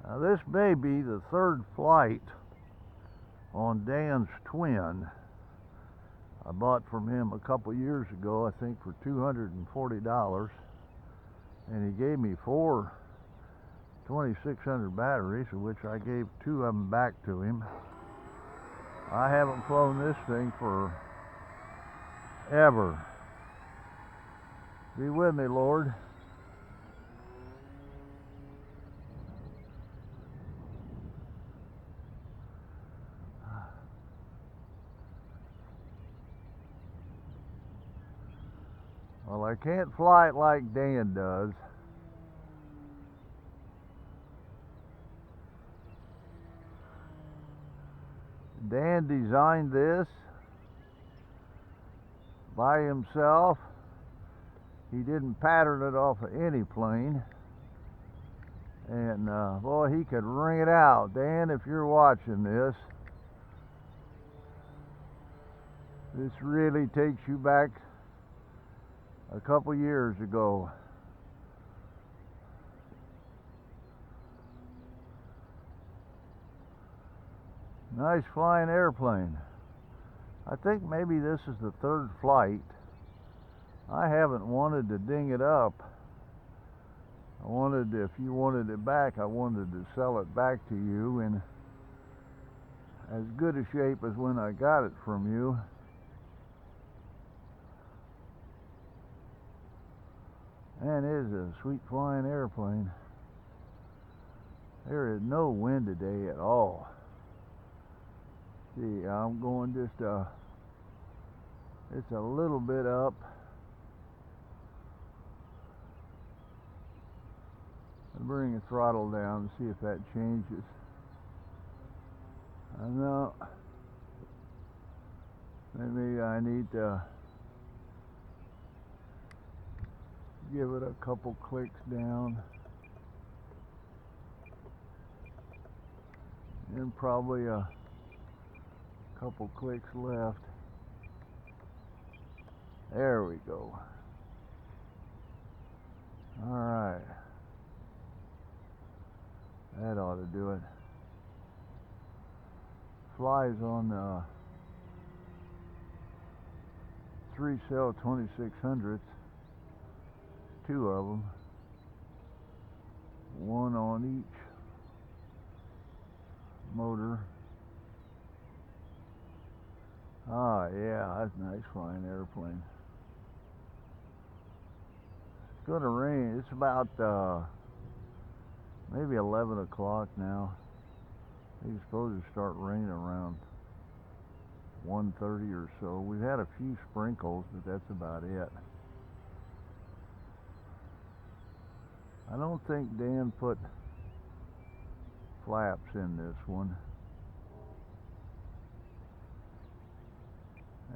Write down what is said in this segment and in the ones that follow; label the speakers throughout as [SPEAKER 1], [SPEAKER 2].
[SPEAKER 1] Now this may be the third flight on Dan's twin. I bought from him a couple years ago, I think for $240, and he gave me 4 2600 batteries, of which I gave 2 of them back to him. I haven't flown this thing for ever. Be with me, Lord. Well, I can't fly it like Dan does. Dan designed this by himself. He didn't pattern it off of any plane. And boy, he could ring it out. Dan, if you're watching this really takes you back a couple years ago. Nice flying airplane. I think maybe this is the third flight. I haven't wanted to ding it up. If you wanted it back, I wanted to sell it back to you in as good a shape as when I got it from you. And it is a sweet flying airplane. There is no wind today at all. See, I'm going just it's a little bit up. I'll bring the throttle down and see if that changes. I know. Maybe I need to give it a couple clicks down. And probably a couple clicks left. There we go. All right. That ought to do it. Flies on 3-cell 2600s. 2 of them. 1 on each motor. Ah, yeah, that's a nice flying airplane. It's gonna rain. It's about maybe 11 o'clock now. It's supposed to start raining around 1:30 or so. We've had a few sprinkles, but that's about it. I don't think Dan put flaps in this one.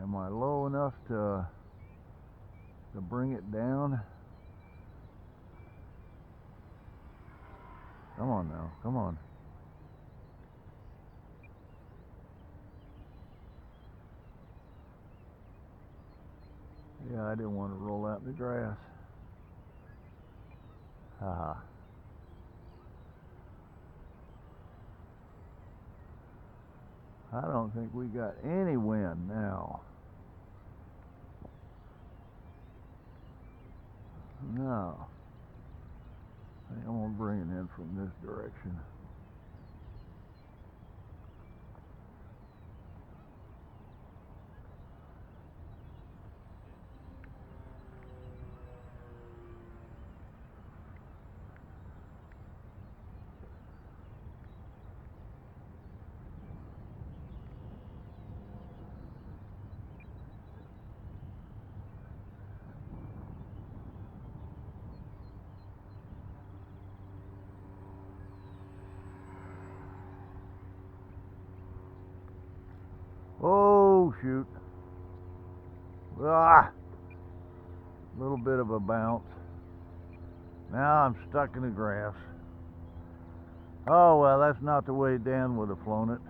[SPEAKER 1] Am I low enough to bring it down? Come on now, come on. Yeah, I didn't want to roll out in the grass. Haha. I don't think we got any wind now. No. I think I'm going to bring it in from this direction. Oh, shoot. Ah! A little bit of a bounce. Now I'm stuck in the grass. Oh, well, that's not the way Dan would have flown it.